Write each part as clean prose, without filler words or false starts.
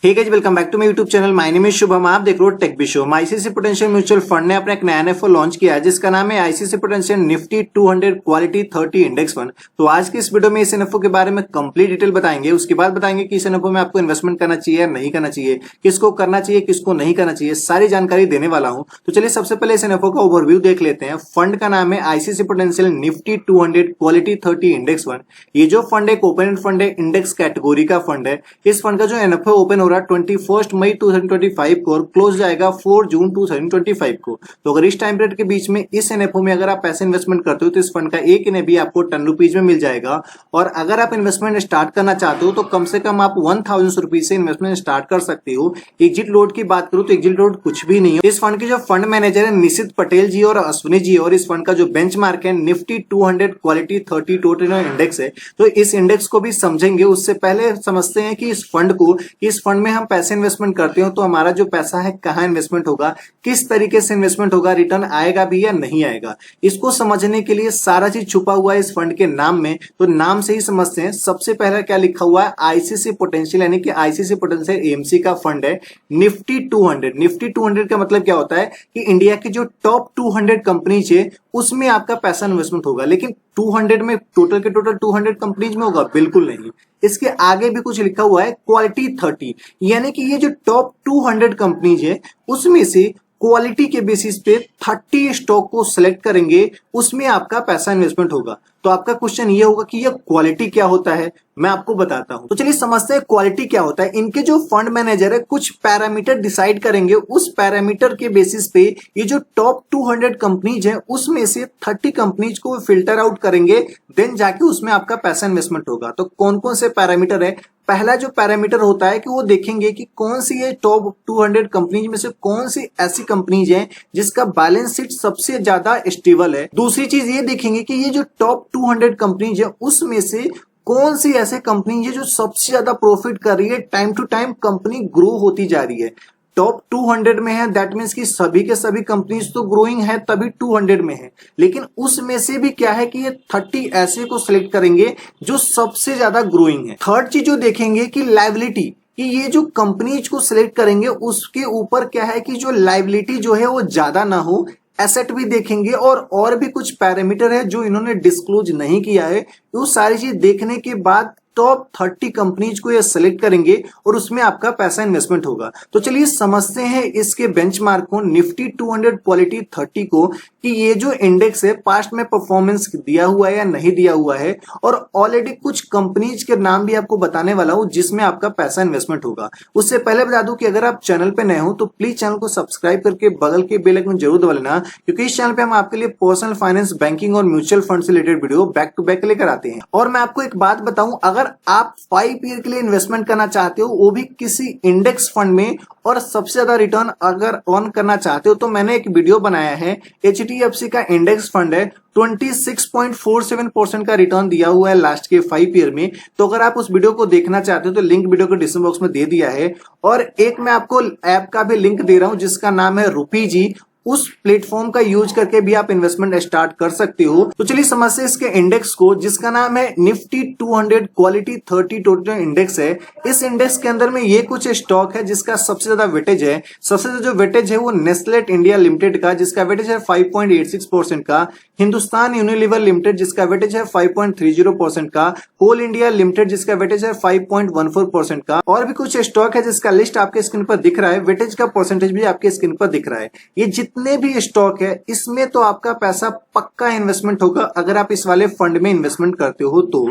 Hey guys, welcome back to my YouTube channel. My name is Shubham. आप देख रहे हो tech B show. ICC potential mutual fund ने अपना एक नया एनएफओ लॉन्च किया है जिसका नाम है ICC potential Nifty 200 quality 30 index fund. तो आज की इस वीडियो में इस एनएफओ के बारे में कंप्लीट डिटेल बताएंगे। उसके बाद बताएंगे कि इस एनएफओ में आपको इन्वेस्टमेंट करना चाहिए या नहीं करना चाहिए, किसको करना चाहिए किसको नहीं करना चाहिए, सारी जानकारी देने वाला हूं। तो चलिए सबसे पहले इस एनएफओ का ओवरव्यू देख लेते हैं। फंड का नाम है ICC potential Nifty 200 quality 30 index fund. ये जो फंड है ओपन एंड फंड है, इंडेक्स कैटेगरी का फंड है। इस फंड का जो एनएफओ ओपन हो रहा है 21 मई 2025 को और क्लोज जाएगा 4 जून 2025 को। तो अगर इस टाइम पीरियड के बीच में इस एनएफओ में अगर आप पैसे इन्वेस्टमेंट करते हो तो इस फंड का एक एनएबी आपको 10 रुपीज में मिल जाएगा। और अगर आप इन्वेस्टमेंट स्टार्ट करना चाहते हो तो कम से कम आप 1000 रुपीज से इन्वेस्टमेंट स्टार्ट कर सकते हो। एग्जिट लोड की बात करूं तो एग्जिट लोड कुछ भी नहीं है। इस फंड के जो फंड मैनेजर है निशित पटेल जी और अश्विनी जी, और इस फंड का जो बेंचमार्क है निफ्टी 200 क्वालिटी 30 टोटल इंडेक्स है। तो इस इंडेक्स को भी समझेंगे। उससे पहले समझते हैं कि इस फंड में हम पैसे इन्वेस्टमेंट करते हो तो हमारा जो पैसा है कहाँ इन्वेस्टमेंट होगा, किस तरीके से इन्वेस्टमेंट होगा, रिटर्न आएगा भी या नहीं आएगा। इसको समझने के लिए सारा चीज छुपा हुआ है इस फंड के नाम में। तो नाम से ही समझते हैं। सबसे पहला क्या लिखा हुआ है, आईसीसी पोटेंशियल, यानी कि आईसीसी पोटेंशियल एएमसी का फंड है निफ्टी 200। निफ्टी 200 का मतलब क्या होता है कि इंडिया की जो टॉप 200 कंपनीज है उसमें आपका पैसा इन्वेस्टमेंट होगा। लेकिन 200 में टोटल के टोटल 200 कंपनीज में होगा? बिल्कुल नहीं। इसके आगे भी कुछ लिखा हुआ है क्वालिटी 30, यानी कि ये जो टॉप 200 कंपनीज है उसमें से क्वालिटी के बेसिस पे 30 स्टॉक को सिलेक्ट करेंगे, उसमें आपका पैसा इन्वेस्टमेंट होगा। तो आपका क्वेश्चन ये होगा कि ये क्वालिटी क्या होता है, मैं आपको बताता हूं। तो चलिए समझते हैं क्वालिटी क्या होता है। इनके जो फंड मैनेजर है कुछ पैरामीटर डिसाइड करेंगे, उस पैरामीटर के बेसिस पे ये जो टॉप 200 कंपनीज है उसमें से 30 कंपनीज को फिल्टर आउट करेंगे, देन जाके उसमें आपका पैसा इन्वेस्टमेंट होगा। तो कौन कौन से पैरामीटर है? पहला जो पैरामीटर होता है कि वो देखेंगे कि कौन सी ये टॉप 200 कंपनीज में से कौन सी ऐसी कंपनीज है जिसका बैलेंस शीट सबसे ज्यादा स्टेबल है। दूसरी चीज ये देखेंगे कि ये जो टॉप 200 कंपनीज है उसमें से कौन सी ऐसे कंपनी है जो सबसे ज्यादा प्रॉफिट कर रही है, time to time company grow होती जा रही है। टॉप 200 में है, दैट मीन्स कि सभी के सभी कंपनीज तो ग्रोइंग है तभी 200 में है। लेकिन उसमें से भी क्या है कि ये 30 ऐसे को सिलेक्ट करेंगे जो सबसे ज्यादा ग्रोइंग है। थर्ड चीज जो देखेंगे कि लायबिलिटी, कि ये जो कंपनीज को सिलेक्ट करेंगे उसके ऊपर क्या है कि जो लायबिलिटी जो है वो ज्यादा ना हो। एसेट भी देखेंगे और भी कुछ पैरामीटर है जो इन्होंने डिस्क्लोज नहीं किया है। वो सारी चीज देखने के बाद टॉप 30 कंपनीज को ये सिलेक्ट करेंगे और उसमें आपका पैसा इन्वेस्टमेंट होगा। तो चलिए समझते हैं इसके बेंचमार्क को, निफ्टी 200 क्वालिटी 30 को, कि ये जो इंडेक्स है पास्ट में परफॉर्मेंस दिया हुआ है या नहीं दिया हुआ है। और ऑलरेडी कुछ कंपनीज के नाम भी आपको बताने वाला हूं जिसमें आपका पैसा इन्वेस्टमेंट होगा। उससे पहले बता दूं कि अगर आप चैनल पे नए हो तो प्लीज चैनल को सब्सक्राइब करके बगल के बेल आइकन जरूर दबा लेना, क्योंकि इस चैनल पे हम आपके लिए पर्सनल फाइनेंस, बैंकिंग और म्यूचुअल फंड से related video back to back लेकर आते हैं। और मैं आपको एक बात बताऊं, अगर आप 5 ईयर के लिए इन्वेस्टमेंट करना चाहते हो वो भी किसी इंडेक्स फंड में, और सबसे ज्यादा रिटर्न अगर अर्न करना चाहते हो तो मैंने एक वीडियो बनाया है। एचडीएफसी का इंडेक्स फंड है, 26.47% का रिटर्न दिया हुआ है लास्ट के 5 ईयर में। तो अगर आप उस वीडियो को देखना चाहते हो तो लिंक वीडियो को डिस्क्रिप्शन बॉक्स में दे दिया है। और एक मैं आपको ऐप का भी लिंक दे रहा हूं जिसका नाम है रुपी जी। उस प्लेटफॉर्म का यूज करके भी आप इन्वेस्टमेंट स्टार्ट कर सकते हो। तो चलिए समझते हैं इसके इंडेक्स को, जिसका नाम है निफ्टी 200 क्वालिटी 30 टोटल इंडेक्स है। इस इंडेक्स के अंदर में ये कुछ स्टॉक है जिसका सबसे ज्यादा वेटेज है। सबसे ज्यादा जो वेटेज है वो नेस्लेट इंडिया लिमिटेड का, जिसका वेटेज है 5.86% का। हिंदुस्तान यूनिलीवर लिमिटेड जिसका वेटेज है 5.30% का। कोल इंडिया लिमिटेड जिसका वेटेज है 5.14% का। और भी कुछ स्टॉक है जिसका लिस्ट आपके स्क्रीन पर दिख रहा है, वेटेज का परसेंटेज भी आपके स्क्रीन पर दिख रहा है। ये जितने भी स्टॉक है इसमें तो आपका पैसा पक्का इन्वेस्टमेंट होगा अगर आप इस वाले फंड में इन्वेस्टमेंट करते हो तो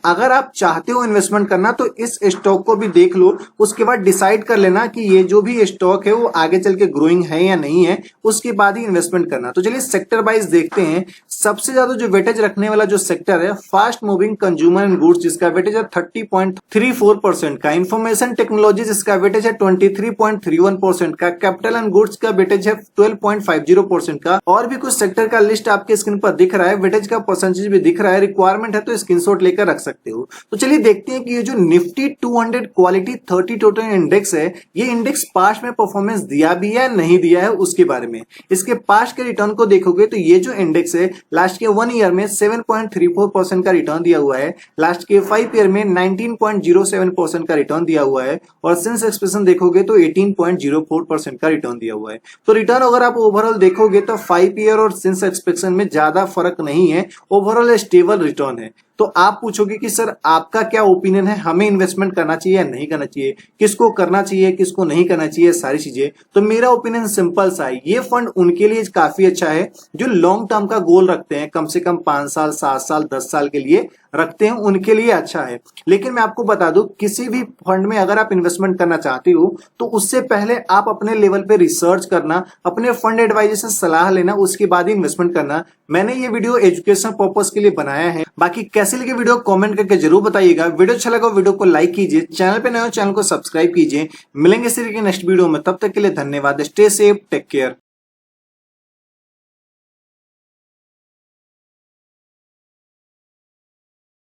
अगर आप चाहते हो इन्वेस्टमेंट करना तो इस स्टॉक को भी देख लो। उसके बाद डिसाइड कर लेना कि ये जो भी स्टॉक है वो आगे चल के ग्रोइंग है या नहीं है, उसके बाद ही इन्वेस्टमेंट करना। तो चलिए सेक्टर वाइज देखते हैं। सबसे ज्यादा जो वेटेज रखने वाला जो सेक्टर है fast moving consumer and goods, जिसका वेटेज है 30.34% का। इंफॉर्मेशन टेक्नोलॉजी जिसका वेटेज है 23.31% का। कैपिटल एंड गुड्स का वेटेज है 12.50% का। और भी कुछ सेक्टर का लिस्ट आपके स्क्रीन पर दिख रहा है, वेटेज का परसेंटेज भी दिख रहा है। रिक्वायरमेंट है तो स्क्रीनशॉट लेकर रख सकते हो। तो चलिए देखते हैं कि ये जो निफ्टी 200 क्वालिटी 30 टोटल इंडेक्स है, ये इंडेक्स पास्ट में परफॉर्मेंस दिया भी है नहीं दिया है उसके बारे में। इसके पास्ट के रिटर्न को देखोगे तो ये जो इंडेक्स इंडेक्स है, लास्ट के 1 ईयर में 7.34% का रिटर्न दिया हुआ है, लास्ट के 5 ईयर में 19.07% का रिटर्न दिया हुआ है और सिंस एक्सप्रेशन देखोगे तो 18.04% का रिटर्न दिया हुआ है। तो रिटर्न अगर आप ओवरऑल देखोगे तो 5 ईयर और सिंस एक्सप्रेशन में ज्यादा फर्क नहीं है, ओवरऑल स्टेबल रिटर्न है। तो आप पूछोगे कि सर आपका क्या ओपिनियन है, हमें इन्वेस्टमेंट करना चाहिए या नहीं करना चाहिए, किसको करना चाहिए किसको नहीं करना चाहिए, सारी चीजें। तो मेरा ओपिनियन सिंपल सा है, ये फंड उनके लिए काफी अच्छा है जो लॉन्ग टर्म का गोल रखते हैं, कम से कम 5 साल 7 साल 10 साल के लिए रखते हैं, उनके लिए अच्छा है। लेकिन मैं आपको बता दूं, किसी भी फंड में अगर आप इन्वेस्टमेंट करना चाहते हो तो उससे पहले आप अपने लेवल पे रिसर्च करना, अपने फंड एडवाइजर से सलाह लेना, उसके बाद ही इन्वेस्टमेंट करना। मैंने ये वीडियो एजुकेशन पर्पस के लिए बनाया है। बाकी कैसे लगे वीडियो कमेंट करके जरूर बताइएगा। वीडियो अच्छा लगा वीडियो को लाइक कीजिए, चैनल पे नए हो चैनल को सब्सक्राइब कीजिए। मिलेंगे इसी के नेक्स्ट वीडियो में, तब तक के लिए धन्यवाद। Stay safe, take care.